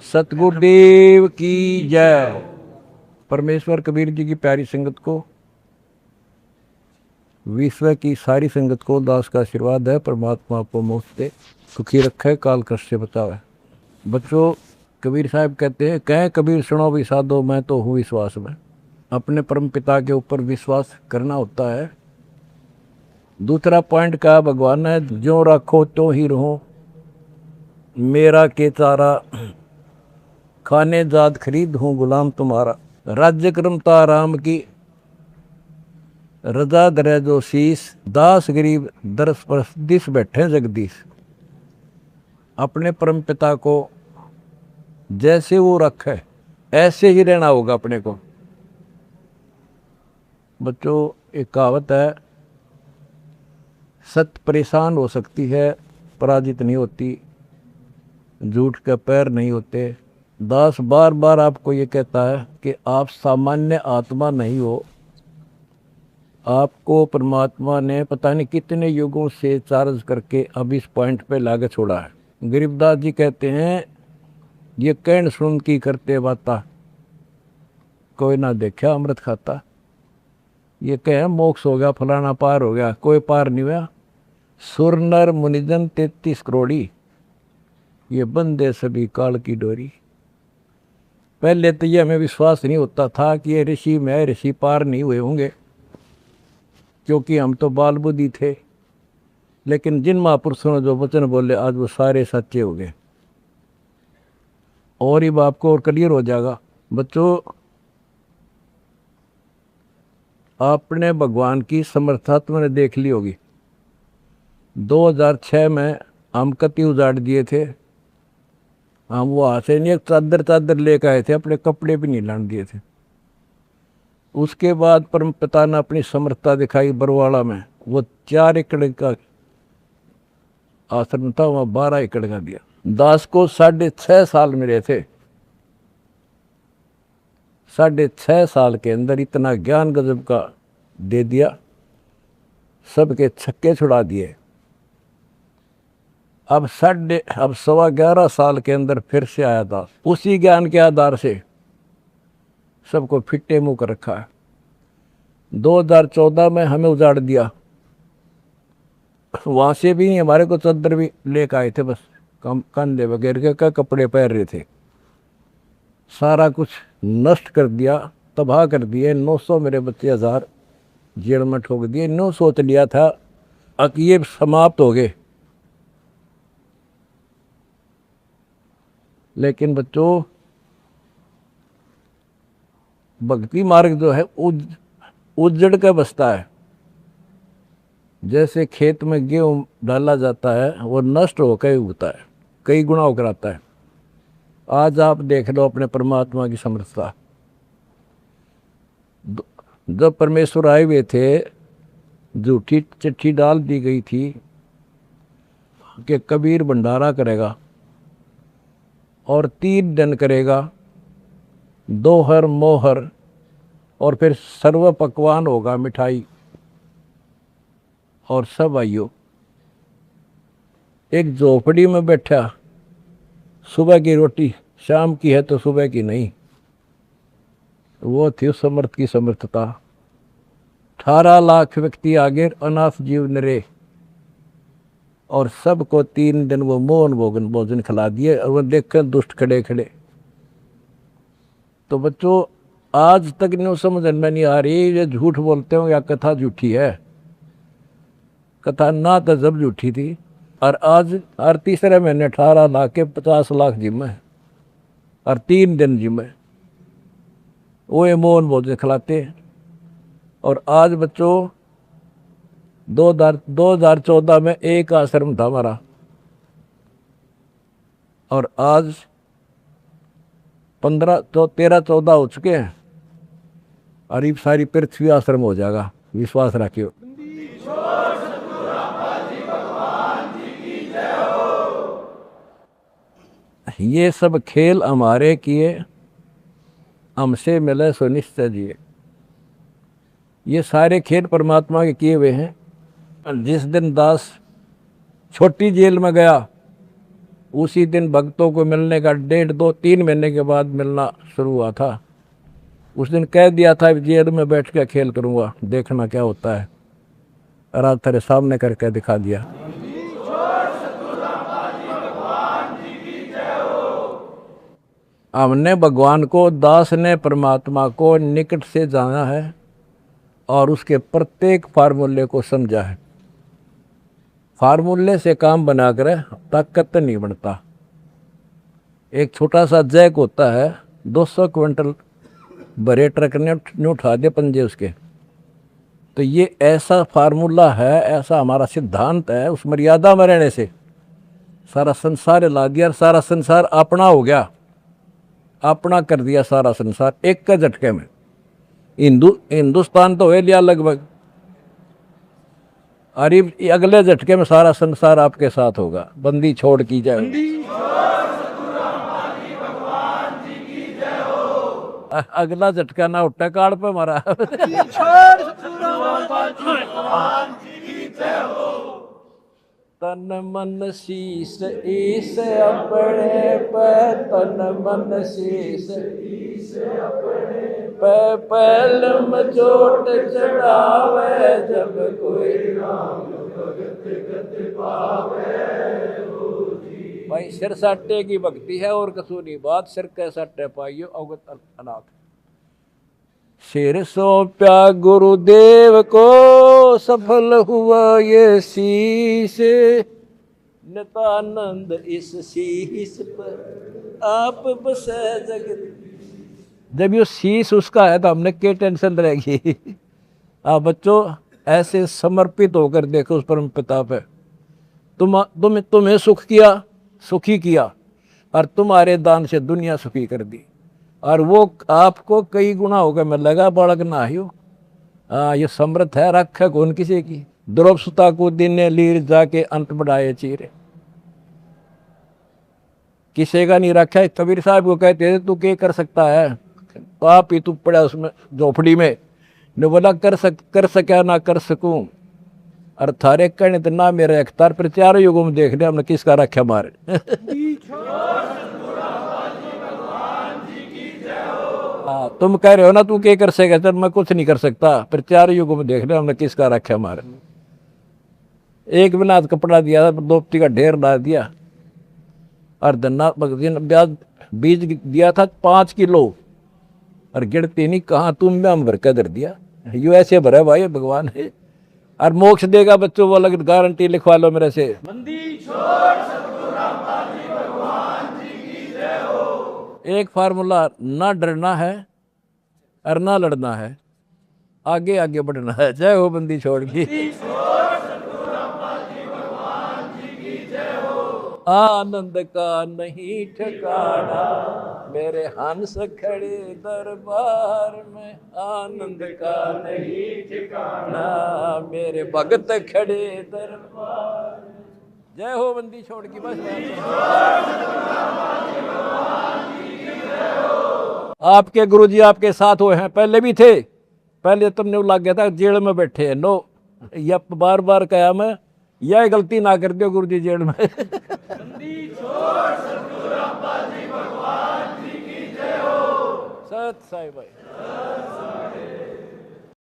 सतगुरुदेव की जय। परमेश्वर कबीर जी की प्यारी संगत को, विश्व की सारी संगत को दास का आशीर्वाद है। परमात्मा आपको मुफ्त दे, सुखी रखे, काल कष्ट से बचावे। बच्चों, कबीर साहब कहते हैं, कहें कबीर सुनो भी साधो, मैं तो हूँ विश्वास में। अपने परम पिता के ऊपर विश्वास करना होता है। दूसरा पॉइंट कहा भगवान ने, जो रखो तो ही रहो, मेरा के चारा खाने जात खरीद हूँ गुलाम तुम्हारा। राज्य क्रमता राम की रजा दरे जो शीस, दास गरीब दरस परस दिस बैठे जगदीश। अपने परम पिता को जैसे वो रखे ऐसे ही रहना होगा अपने को। बच्चों, एक कहावत है, सत्य परेशान हो सकती है, पराजित नहीं होती, झूठ के पैर नहीं होते। दास बार बार आपको ये कहता है कि आप सामान्य आत्मा नहीं हो। आपको परमात्मा ने पता नहीं कितने युगों से चार्ज करके अब इस पॉइंट पे लाके छोड़ा है। गरीबदास जी कहते हैं, ये कहन सुन की करते बाता, कोई ना देखा अमृत खाता। ये कहे मोक्ष हो गया, फलाना पार हो गया, कोई पार नहीं हुआ। सुर नर मुनिजन 33 करोड़ी, ये बंदे सभी काल की डोरी। पहले तो ये हमें विश्वास नहीं होता था कि ये ऋषि में ऋषि पार नहीं हुए होंगे, क्योंकि हम तो बाल बुद्धि थे। लेकिन जिन महापुरुषों ने जो वचन बोले, आज वो सारे सच्चे हो गए। और ये बाप को और क्लियर हो जाएगा। बच्चों, आपने भगवान की समर्था तुमने देख ली होगी। 2006 में हम कति उजाड़ दिए थे। हम वहाँ से नहीं, एक चादर लेकर आए थे, अपने कपड़े भी नहीं लाने दिए थे। उसके बाद परम पिता ने अपनी समर्थता दिखाई बरवाड़ा में। वो 4 एकड़ का आश्रम था, वहाँ 12 एकड़ का दिया। दास को 6.5 साल मिले थे। 6.5 साल के अंदर इतना ज्ञान गजब का दे दिया, सबके छक्के छुड़ा दिए। अब 11.25 साल के अंदर फिर से आया दास, उसी ज्ञान के आधार से सबको फिट्टे मुंह कर रखा है। 2014 में हमें उजाड़ दिया, वहां से भी हमारे को चद्दर भी लेकर आए थे, बस कंधे वगैरह के कपड़े पहन रहे थे। सारा कुछ नष्ट कर दिया, तबाह कर दिए। 900 मेरे बच्चे 1000 जेल में ठोक दिए। नो सोच लिया था कि ये समाप्त हो गए। लेकिन बच्चों, भक्ति मार्ग जो है उजड़ के बसता है। जैसे खेत में गेहूं डाला जाता है, वो नष्ट होकर उगता है, कई गुना होकर आता है। आज आप देख लो अपने परमात्मा की समर्थता। जब परमेश्वर आए हुए थे, झूठी चिट्ठी डाल दी गई थी कि कबीर भंडारा करेगा और 3 दिन करेगा, दोहर मोहर, और फिर सर्व पकवान होगा, मिठाई। और सब आइयो एक झोपड़ी में बैठा, सुबह की रोटी शाम की है तो सुबह की नहीं। वो थी उस समर्थ की समर्थता। 18 लाख व्यक्ति आगे, अनाथ जीव नरे, और सबको 3 दिन वो मोहन भोजन खिला दिए। और वो देखकर दुष्ट खड़े खड़े। तो बच्चों, आज तक नहीं समझ में नहीं आ रही, ये झूठ बोलते हो या कथा झूठी है। कथा ना तो जब झूठी थी, और आज हर तीसरे महीने 18 लाख के 50 लाख जिम्मे, और 3 दिन जिम्मे वो ये मोहन भोजन खिलाते। और आज बच्चों, 2014 में एक आश्रम था हमारा, और आज 13-14 हो चुके हैं। और ये सारी पृथ्वी आश्रम हो जाएगा, विश्वास रखियो। ये सब खेल हमारे किए, हमसे मिले सो निश्चय जिए। ये सारे खेल परमात्मा के किए हुए हैं। जिस दिन दास छोटी जेल में गया, उसी दिन भक्तों को मिलने का 1.5-2-3 महीने के बाद मिलना शुरू हुआ था। उस दिन कह दिया था जेल में बैठ के खेल करूँगा, देखना क्या होता है। और आज तेरे सामने करके दिखा दिया। हमने भगवान को, दास ने परमात्मा को निकट से जाना है और उसके प्रत्येक फार्मूले को समझा है। फार्मूले से काम बनाकर ताकत नहीं बनता। एक छोटा सा जैक होता है, 200 क्विंटल भरे ट्रक ने उठा दिए पंजे उसके। तो ये ऐसा फार्मूला है, ऐसा हमारा सिद्धांत है। उस मर्यादा में रहने से सारा संसार हिला दिया और सारा संसार अपना हो गया, अपना कर दिया सारा संसार एक के झटके में। हिंदुस्तान तो हो लिया लगभग, अरे अगले झटके में सारा संसार आपके साथ होगा। बंदी छोड़ की जाए। अगला झटका ना उठा काल पे मारा। तन मन शीस ईस अपने पे, तन मन शीस ईस अपने पे, पहलम चोट चढ़ावे जब कोई राम भगत गत पावे। भाई सिर साटे की भक्ति है और कसूरी बात, सिर के साटे पाइयो अवगत अनाथ। सिर सौंप्या गुरुदेव को, सफल हुआ ये शीश, नितानंद इस शीश पर आप बसे जगत। जब ये शीश उसका है तो हमने क्या टेंशन रहेगी। आप बच्चों ऐसे समर्पित होकर देखो उस परम पिता पे। तुम्हें सुख किया, सुखी किया, और तुम्हारे दान से दुनिया सुखी कर दी। और वो आपको कई गुना होकर मिलेगा, बालक ना ही हो। ये समर्थ है, रखे कौन किसी की। द्रौप सुता को दिन लीर जाके अंत बढ़ाए चीरे, किसी का नहीं रखा है। कबीर साहब को कहते थे तू क्या कर सकता है, तो आप ही तू पड़ा उसमें झोपड़ी में। ने बोला कर सका ना कर सकूं, और थारे कहने तो ना मेरे अख्तार पर। चारों युगों में देख लिया हमने किसका रखा मारे। तुम कह रहे हो ना तू क्या कर सकेगा, चल मैं कुछ नहीं कर सकता, पर चारों युगों में देख लिया हमने किसका रखा मारे। एक बिना कपड़ा दिया था, दोपती का ढेर ला दिया, और धन्ना बीज दिया था 5 किलो, और गिरती नहीं कहाँ तुम में हम भर कर धर दिया। यू ऐसे भरा भाई भगवान है। और मोक्ष देगा बच्चों, वो अलग गारंटी लिखवा लो मेरे से। एक फार्मूला, ना डरना है और ना लड़ना है, आगे आगे बढ़ना है। जय हो बंदी छोड़ की। आनंद का नहीं ठिकाना, मेरे हंस खड़े दरबार में। आनंद का नहीं ठिकाना, मेरे भगत खड़े दरबार में। जय हो बंदी छोड़ की। बस आपके गुरुजी आपके साथ हुए हैं, पहले भी थे। पहले तुमने लग गया था जेल में बैठे हैं। नो, या बार बार कहा मैं, यह गलती ना कर दो गुरुजी जेल में। सत साई भाई।